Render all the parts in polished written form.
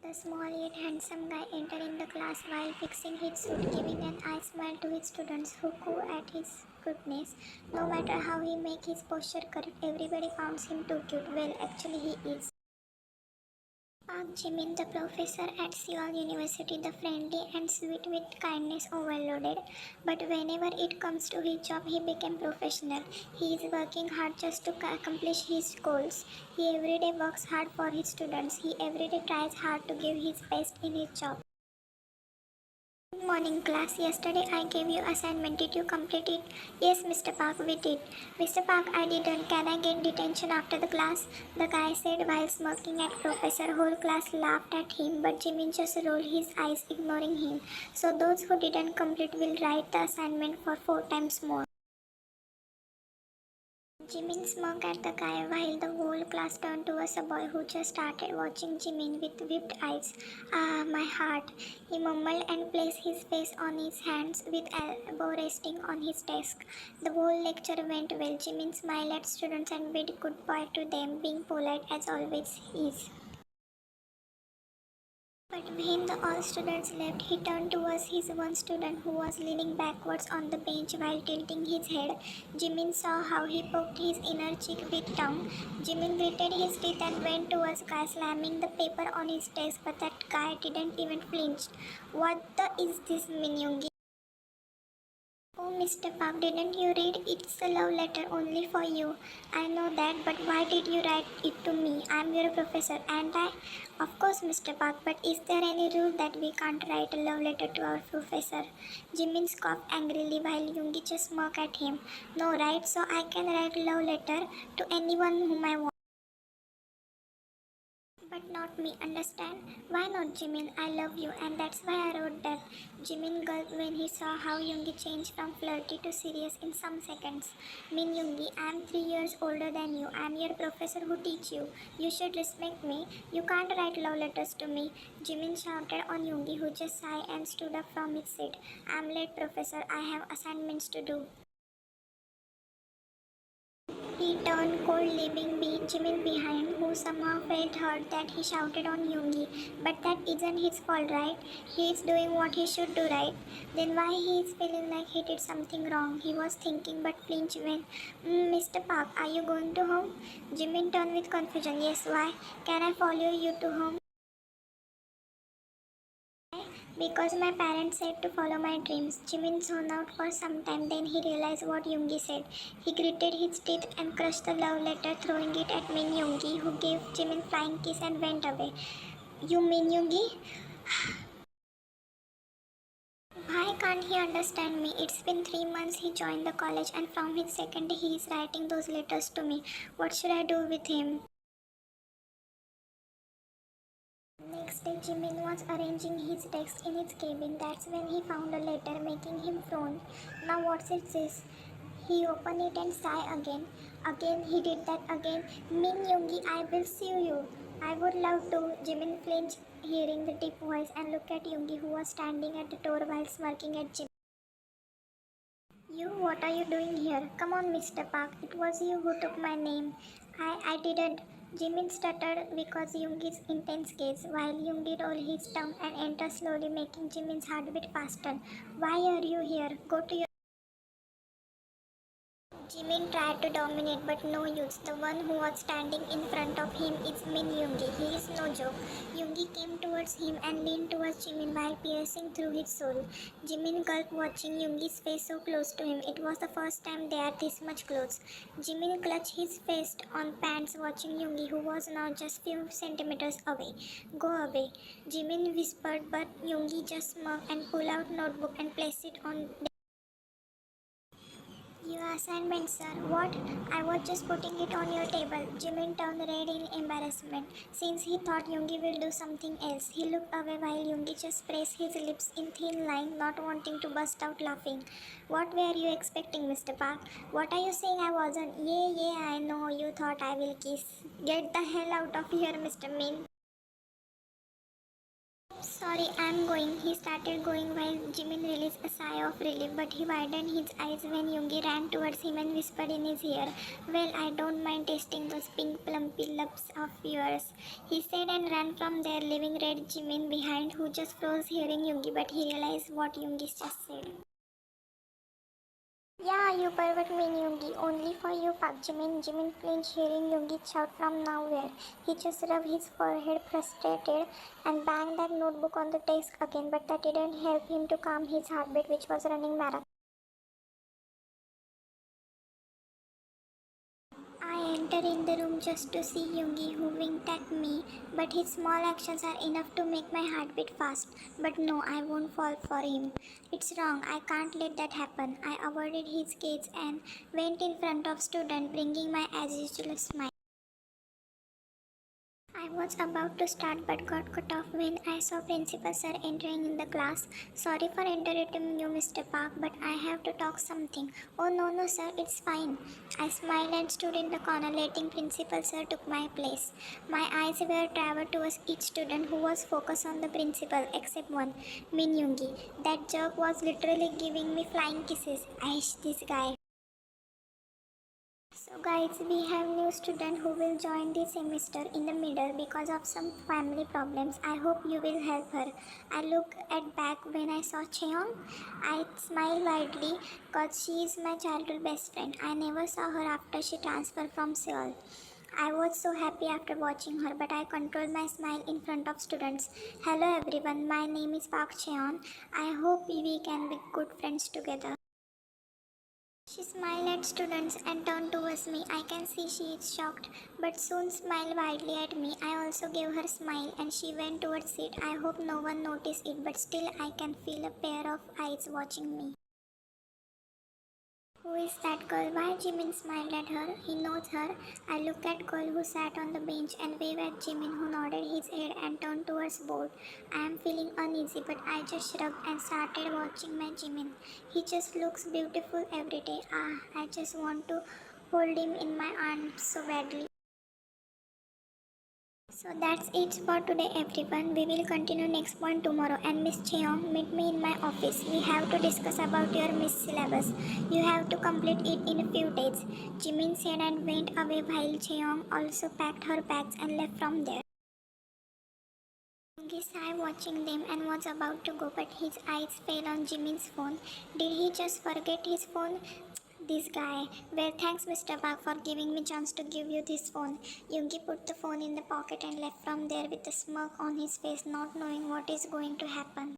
The small yet handsome guy entered in the class while fixing his suit, giving an eye smile to his students who coo at his goodness. No matter how he make his posture correct, everybody finds him too cute. Well, actually he is. Jimin, the professor at Seoul University, the friendly and sweet with kindness overloaded. But whenever it comes to his job, he became professional. He is working hard just to accomplish his goals. He every day works hard for his students. He every day tries hard to give his best in his job. Good morning, class. Yesterday I gave you assignment. Did you complete it? Yes, Mr. Park, we did. Mr. Park, I didn't. Can I get detention after the class? The guy said while smirking at Professor. Whole class laughed at him, but Jimin just rolled his eyes, ignoring him. So those who didn't complete will write the assignment for 4 times more. Jimin smirked at the guy while the whole class turned towards a boy who just started watching Jimin with weeped eyes. Ah, my heart. He mumbled and placed his face on his hands with elbow resting on his desk. The whole lecture went well. Jimin smiled at students and bid goodbye to them, being polite as always is. But when the all students left, he turned towards his one student who was leaning backwards on the bench while tilting his head. Jimin saw how he poked his inner cheek with tongue. Jimin gritted his teeth and went towards Guy, slamming the paper on his desk, but that guy didn't even flinch. What the is this, minyoongi? Oh, Mr. Park, didn't you read? It's a love letter only for you. I know that, but why did you write it to me? I'm your professor, and I. Of course, Mr. Park, but is there any rule that we can't write a love letter to our professor? Jimin scoffed angrily while Yoongi just smirked at him. No, right? So I can write a love letter to anyone whom I want. But not me, understand? Why not, Jimin? I love you, and that's why I wrote that. Jimin gulped when he saw how Yoongi changed from flirty to serious in some seconds. Min Yoongi, I am 3 years older than you. I am your professor who teach you. You should respect me. You can't write love letters to me. Jimin shouted on Yoongi, who just sighed and stood up from his seat. I am late, professor. I have assignments to do. He turned cold, leaving Jimin behind, who somehow felt hurt that he shouted on Yoongi. But that isn't his fault, right? He is doing what he should do, right? Then why he is feeling like he did something wrong? He was thinking, but flinched when, Mr. Park, are you going to home? Jimin turned with confusion. Yes, why? Can I follow you to home? Because my parents said to follow my dreams. Jimin zoned out for some time, then he realized what Yoongi said. He gritted his teeth and crushed the love letter, throwing it at Min Yoongi, who gave Jimin flying kiss and went away. You Min Yoongi? Why can't he understand me? It's been 3 months he joined the college, and from his second day he is writing those letters to me. What should I do with him? Next day, Jimin was arranging his desk in his cabin. That's when he found a letter, making him frown. Now what's it says? He opened it and sighed again. Again, he did that again. Min Yoongi, I will sue you. I would love to. Jimin flinched, hearing the deep voice, and looked at Yoongi, who was standing at the door while smirking at Jimin. You, what are you doing here? Come on, Mr. Park. It was you who took my name. I didn't. Jimin stuttered because Yoongi's intense gaze, while Yoongi rolled his tongue and entered slowly, making Jimin's heartbeat faster. Why are you here? Go to your. Jimin tried to dominate, but no use. The one who was standing in front of him is Min Yoongi. He is no joke. Yoongi came towards him and leaned towards Jimin while piercing through his soul. Jimin gulped, watching Yoongi's face so close to him. It was the first time they are this much close. Jimin clutched his fist on pants, watching Yoongi, who was now just few centimeters away. Go away, Jimin whispered, but Yoongi just smirked and pulled out notebook and placed it on. Your assignment, sir. What? I was just putting it on your table. Jimin turned red in embarrassment. Since he thought Yoongi will do something else, he looked away while Yoongi just pressed his lips in thin line, not wanting to burst out laughing. What were you expecting, Mr. Park? What are you saying I wasn't? Yeah, I know. You thought I will kiss. Get the hell out of here, Mr. Min. Sorry, I'm going. He started going while Jimin released a sigh of relief, but he widened his eyes when Yoongi ran towards him and whispered in his ear, "Well, I don't mind tasting those pink plumpy lips of yours," he said, and ran from there, leaving red Jimin behind, who just froze hearing Yoongi, but he realized what Yoongi just said. Yeah, you pervert minyoongi. Only for you, parkjimin. Jimin flinched hearing Yoongi shout from nowhere. He just rubbed his forehead frustrated and banged that notebook on the desk again, but that didn't help him to calm his heartbeat, which was running marathon. I enter in the room just to see Yoongi, who winked at me, but his small actions are enough to make my heart beat fast. But no, I won't fall for him. It's wrong. I can't let that happen. I avoided his gaze and went in front of student, bringing my as usual smile. I was about to start but got cut off when I saw Principal Sir entering in the class. "Sorry for interrupting you, Mr. Park, but I have to talk something." "Oh, no, no, sir, it's fine." I smiled and stood in the corner, letting Principal Sir took my place. My eyes were traveled towards each student who was focused on the principal, except one, Minyoongi. That jerk was literally giving me flying kisses. Aish, this guy. So guys, we have new student who will join this semester in the middle because of some family problems. I hope you will help her. I looked at back when I saw Cheon. I smiled widely because she is my childhood best friend. I never saw her after she transferred from Seoul. I was so happy after watching her, but I controlled my smile in front of students. "Hello everyone, my name is Park Cheon. I hope we can be good friends together." She smiled at students and turned towards me. I can see she is shocked, but soon smiled widely at me. I also gave her a smile and she went towards it. I hope no one noticed it, but still I can feel a pair of eyes watching me. "Who is that girl?" Why Jimin smiled at her. He knows her. I looked at girl who sat on the bench and waved at Jimin, who nodded his head and turned towards board. I am feeling uneasy, but I just shrugged and started watching my Jimin. He just looks beautiful every day. I just want to hold him in my arms so badly. So that's it for today everyone. We will continue next one tomorrow, and Miss Cheong, meet me in my office. We have to discuss about your Miss syllabus. You have to complete it in a few days. Jimin said and went away while Cheong also packed her bags and left from there. Yoongi sighed watching them and was about to go, but his eyes fell on Jimin's phone. Did he just forget his phone? This guy. "Well, thanks, Mr. Park, for giving me chance to give you this phone." Yoongi put the phone in the pocket and left from there with a smirk on his face, not knowing what is going to happen.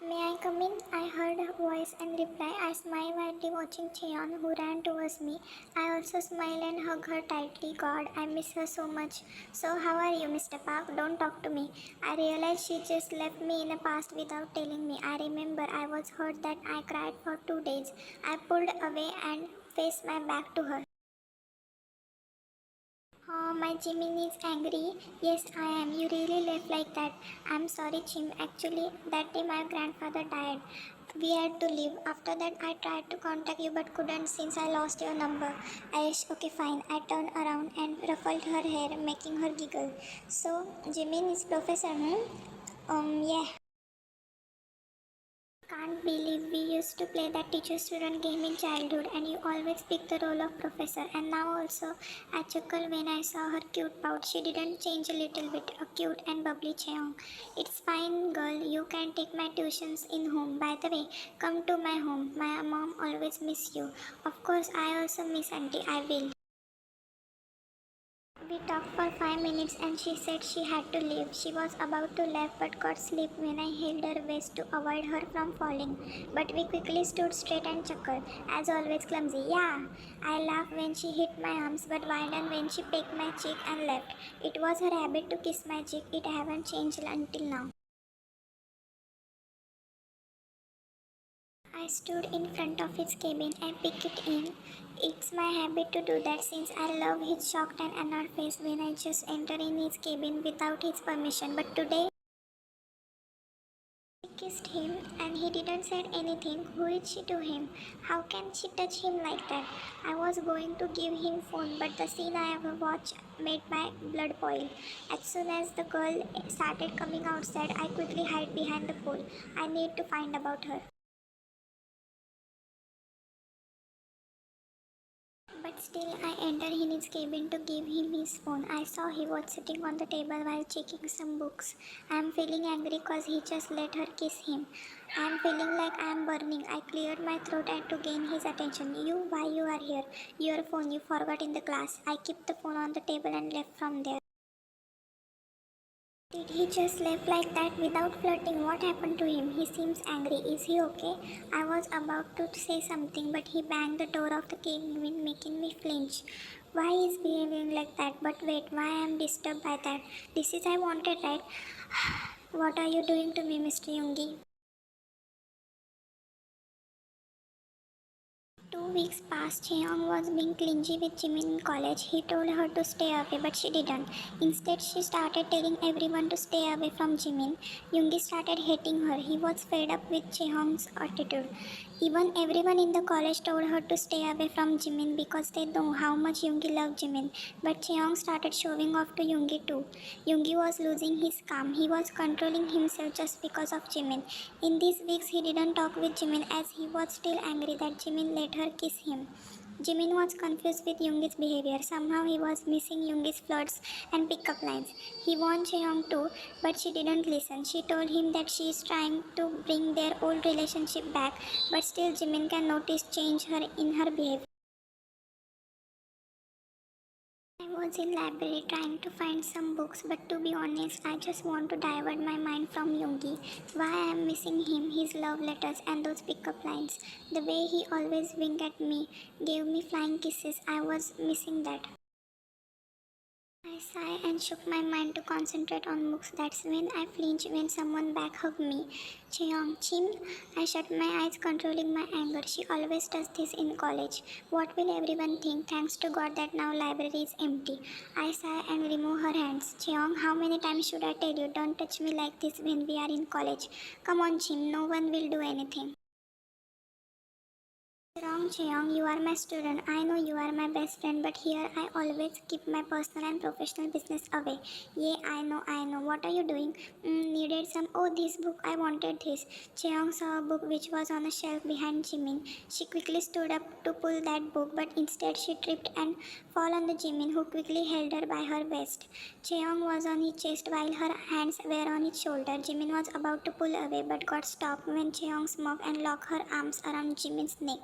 "May I come in?" I heard a voice and replied. I smiled widely watching Cheon, who ran towards me. I also smiled and hugged her tightly. God, I miss her so much. "So, how are you, Mr. Park? Don't talk to me." I realized she just left me in the past without telling me. I remember I was hurt that I cried for 2 days. I pulled away and faced my back to her. My Jimin is angry. Yes, I am. You really left like that. I'm sorry, Jim. Actually, that day my grandfather died. We had to leave. After that, I tried to contact you but couldn't since I lost your number. Aish, okay, fine. I turned around and ruffled her hair, making her giggle. "So, Jimin is professor, hmm?" Yeah. Can't believe we used to play that teacher student game in childhood and you always pick the role of professor. And now also, I chuckled when I saw her cute pout. She didn't change a little bit. A cute and bubbly Cheong. "It's fine, girl. You can take my tuitions in home. By the way, come to my home. My mom always miss you." "Of course, I also miss auntie. I will." We talked for 5 minutes and she said she had to leave. She was about to leave but got sleep when I held her waist to avoid her from falling. But we quickly stood straight and chuckled. As always clumsy. Yeah. I laughed when she hit my arms but widened when she pecked my cheek and left. It was her habit to kiss my cheek. It haven't changed until now. I stood in front of his cabin and peeked it in. It's my habit to do that since I love his shocked and annoyed face when I just enter in his cabin without his permission. But today kissed him and he didn't say anything. Who is she to him? How can she touch him like that? I was going to give him phone, but the scene I have watched made my blood boil. As soon as the girl started coming outside, I quickly hid behind the pool. I need to find about her. But still, I entered in his cabin to give him his phone. I saw he was sitting on the table while checking some books. I am feeling angry because he just let her kiss him. I am feeling like I am burning. I cleared my throat and to gain his attention. You, why you are here? Your phone you forgot in the class. I kept the phone on the table and left from there. Did he just leave like that without flirting? What happened to him? He seems angry. Is he okay? I was about to say something, but he banged the door of the cabin, making me flinch. Why is behaving like that? But wait, why I am disturbed by that? This is I wanted, right? What are you doing to me, Mr. Yoongi? 2 weeks passed. Cheong was being clingy with Jimin in college. He told her to stay away, but she didn't. Instead, she started telling everyone to stay away from Jimin. Yoongi started hating her. He was fed up with Cheong's attitude. Even everyone in the college told her to stay away from Jimin because they know how much Yoongi loved Jimin. But Cheong started showing off to Yoongi too. Yoongi was losing his calm. He was controlling himself just because of Jimin. In these weeks, he didn't talk with Jimin as he was still angry that Jimin let her kiss him. Jimin was confused with Yoongi's behavior. Somehow he was missing Yoongi's flirts and pickup lines. He warned Cheong too, but she didn't listen. She told him that she is trying to bring their old relationship back, but still Jimin can notice change her in her behavior. I was in library trying to find some books, but to be honest, I just want to divert my mind from Yoongi. Why I am missing him, his love letters and those pickup lines. The way he always winked at me, gave me flying kisses, I was missing that. I sighed and shook my mind to concentrate on books. That's when I flinched when someone back hugged me. Cheong, Chim. I shut my eyes, controlling my anger. She always does this in college. What will everyone think? Thanks to God that now library is empty. I sigh and remove her hands. Cheong, how many times should I tell you? Don't touch me like this when we are in college. Come on, Chim. No one will do anything. Wrong, Cheong, you are my student. I know you are my best friend, but here I always keep my personal and professional business away. Yeah, I know. What are you doing? Needed some. Oh, this book. I wanted this. Cheong saw a book which was on a shelf behind Jimin. She quickly stood up to pull that book, but instead she tripped and fell on the Jimin, who quickly held her by her waist. Cheong was on his chest while her hands were on his shoulder. Jimin was about to pull away, but got stopped when Cheong smirked and locked her arms around Jimin's neck.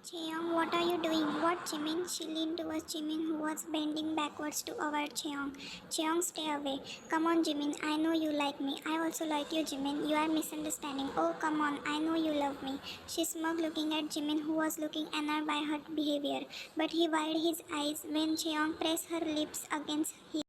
Cheong, what are you doing? What, Jimin? She leaned towards Jimin, who was bending backwards to avoid Cheong. Cheong, stay away. Come on, Jimin. I know you like me. I also like you, Jimin. You are misunderstanding. Oh, come on. I know you love me. She smirked, looking at Jimin, who was looking annoyed by her behavior. But he wiped his eyes when Cheong pressed her lips against his.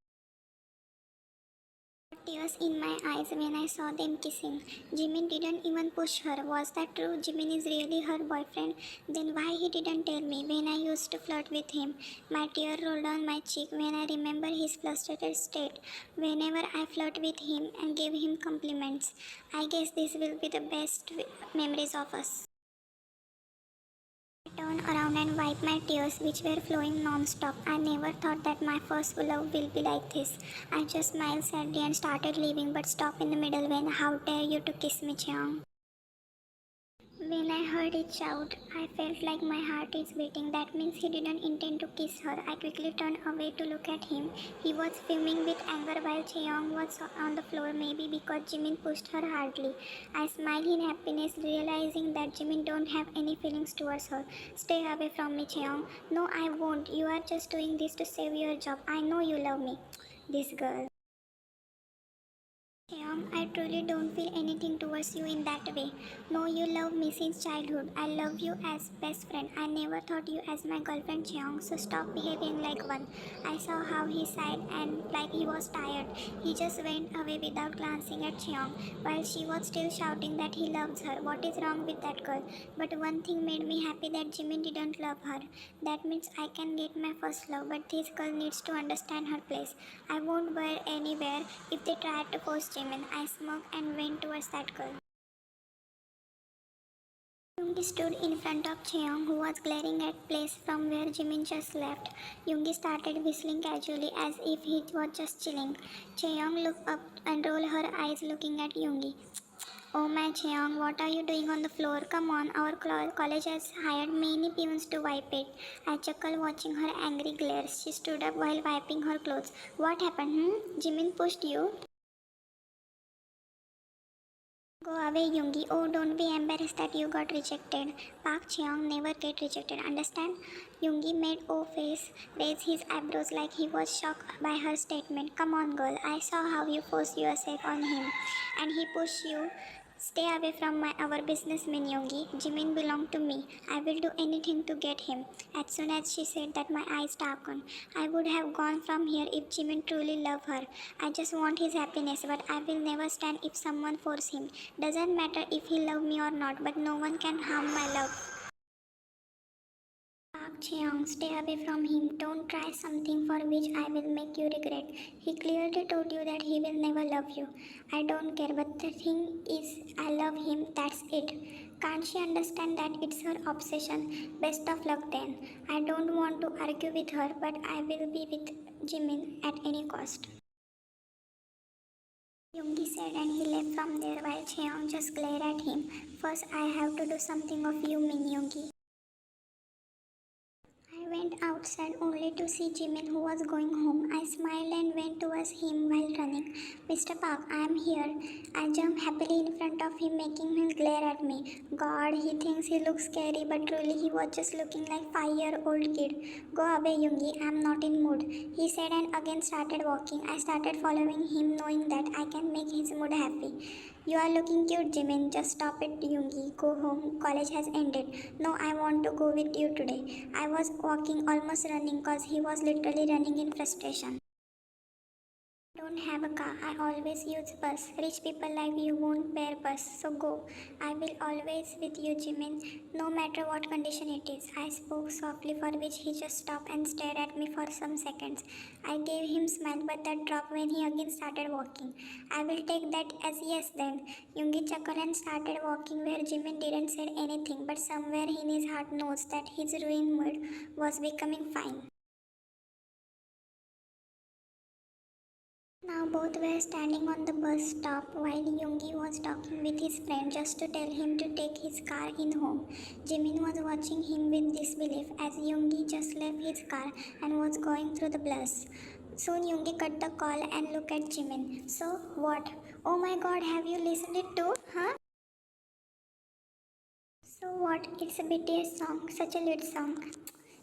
Tears in my eyes when I saw them kissing. Jimin didn't even push her. Was that true? Jimin is really her boyfriend? Then why he didn't tell me when I used to flirt with him? My tear rolled down my cheek when I remember his frustrated state. Whenever I flirt with him and give him compliments. I guess this will be the best memories of us. I turned around and wiped my tears, which were flowing non-stop. I never thought that my first love will be like this. I just smiled sadly and started leaving, but stopped in the middle when, how dare you to kiss me, Cheong? When I heard it shout, I felt like my heart is beating. That means he didn't intend to kiss her. I quickly turned away to look at him. He was fuming with anger while Cheong was on the floor, maybe because Jimin pushed her hardly. I smiled in happiness, realizing that Jimin don't have any feelings towards her. Stay away from me, Cheong. No, I won't. You are just doing this to save your job. I know you love me. This girl. I truly don't feel anything towards you in that way. No, you love me since childhood. I love you as best friend. I never thought you as my girlfriend, Cheong, so stop behaving like one. I saw how he sighed and like he was tired. He just went away without glancing at Cheong, while she was still shouting that he loves her. What is wrong with that girl? But one thing made me happy that Jimin didn't love her. That means I can get my first love, but this girl needs to understand her place. I won't wear anywhere if they try to force Jimin. Jimin. I smirked and went towards that girl. Yoongi stood in front of Cheong, who was glaring at place from where Jimin just left. Yoongi started whistling casually as if he was just chilling. Cheong looked up and rolled her eyes looking at Yoongi. Oh my Cheong, what are you doing on the floor? Come on, our college has hired many peons to wipe it. I chuckled watching her angry glares. She stood up while wiping her clothes. What happened? Jimin pushed you? Go away, Yoongi. Oh, don't be embarrassed that you got rejected. Park Cheong never get rejected, understand? Yoongi made O face, raised his eyebrows like he was shocked by her statement. Come on, girl. I saw how you forced yourself on him. And he pushed you. Stay away from our business, minyoongi. Jimin belonged to me. I will do anything to get him. As soon as she said that, my eyes darkened. I would have gone from here if Jimin truly loved her. I just want his happiness, but I will never stand if someone force him. Doesn't matter if he love me or not, but no one can harm my love. Park Cheong, stay away from him. Don't try something for which I will make you regret. He clearly told you that he will never love you. I don't care, but the thing is, I love him, that's it. Can't she understand that it's her obsession? Best of luck then. I don't want to argue with her, but I will be with Jimin at any cost. Yoongi said, and he left from there while Cheong just glared at him. First, I have to do something of you, Yoongi. I went outside only to see Jimin, who was going home. I smiled and went towards him while running. Mr. Park, I am here. I jumped happily in front of him, making him glare at me. God, he thinks he looks scary, but truly he was just looking like 5-year-old kid. Go away, Yoongi. I am not in mood, he said, and again started walking. I started following him, knowing that I can make his mood happy. You are looking cute, Jimin. Just stop it, Yoongi. Go home. College has ended. No, I want to go with you today. I was walking, almost running, cause he was literally running in frustration. Don't have a car. I always use bus. Rich people like you won't bear bus. So go. I will always with you, Jimin, no matter what condition it is. I spoke softly, for which he just stopped and stared at me for some seconds. I gave him smile, but that dropped when he again started walking. I will take that as yes then. Yoongi chuckled and started walking where Jimin didn't say anything, but somewhere in his heart knows that his ruined mood was becoming fine. Now both were standing on the bus stop while Yoongi was talking with his friend just to tell him to take his car in home. Jimin was watching him with disbelief as Yoongi just left his car and was going through the bus. Soon Yoongi cut the call and looked at Jimin. So what? Oh my god, have you listened it too? Huh? So what? It's a BTS song, such a lit song.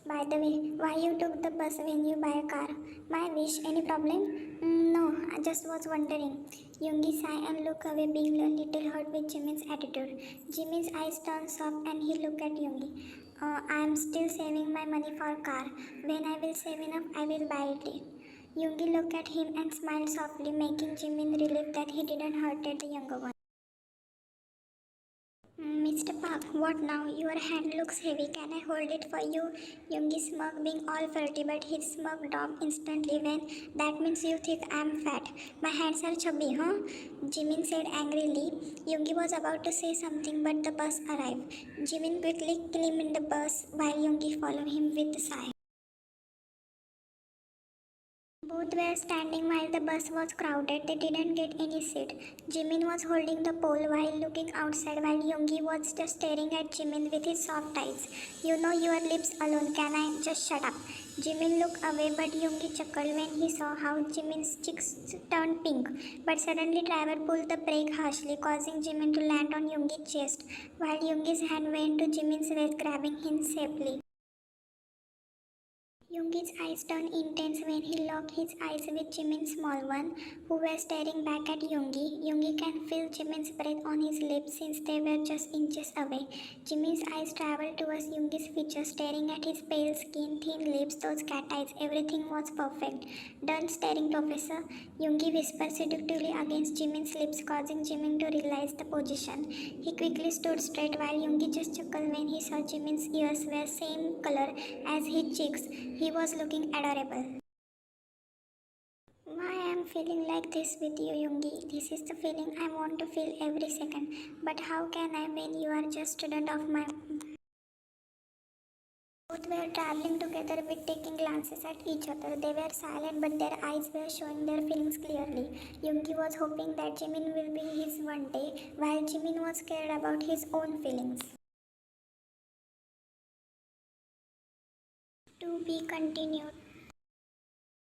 By the way, why you took the bus when you buy a car? My wish, any problem? No, I just was wondering. Yoongi sighed and looked away, being a little hurt with Jimin's attitude. Jimin's eyes turned soft and he looked at Yoongi. I am still saving my money for a car. When I will save enough, I will buy it. Yoongi looked at him and smiled softly, making Jimin relieved that he didn't hurt the younger one. Mr. Park, what now? Your hand looks heavy. Can I hold it for you? Yoongi smirked, being all flirty, but his smirk dropped instantly when that means you think I'm fat. My hands are chubby, huh? Jimin said angrily. Yoongi was about to say something, but the bus arrived. Jimin quickly climbed in the bus while Yoongi followed him with a sigh. Both were standing while the bus was crowded. They didn't get any seat. Jimin was holding the pole while looking outside, while Yoongi was just staring at Jimin with his soft eyes. You know your lips alone. Can I just shut up? Jimin looked away, but Yoongi chuckled when he saw how Jimin's cheeks turned pink. But suddenly, driver pulled the brake harshly, causing Jimin to land on Yoongi's chest, while Yoongi's hand went to Jimin's waist, grabbing him safely. Yoongi's eyes turned intense when he locked his eyes with Jimin's small one, who were staring back at Yoongi. Yoongi can feel Jimin's breath on his lips since they were just inches away. Jimin's eyes traveled towards Yoongi's features, staring at his pale skin, thin lips, those cat eyes. Everything was perfect. Done staring, Professor. Yoongi whispered seductively against Jimin's lips, causing Jimin to realize the position. He quickly stood straight while Yoongi just chuckled when he saw Jimin's ears were same color as his cheeks. He was looking adorable. Why I am feeling like this with you, Yoongi. This is the feeling I want to feel every second. But how can I when you are just student of my. Both were traveling together with taking glances at each other. They were silent, but their eyes were showing their feelings clearly. Yoongi was hoping that Jimin will be his one day, while Jimin was scared about his own feelings. To be continued.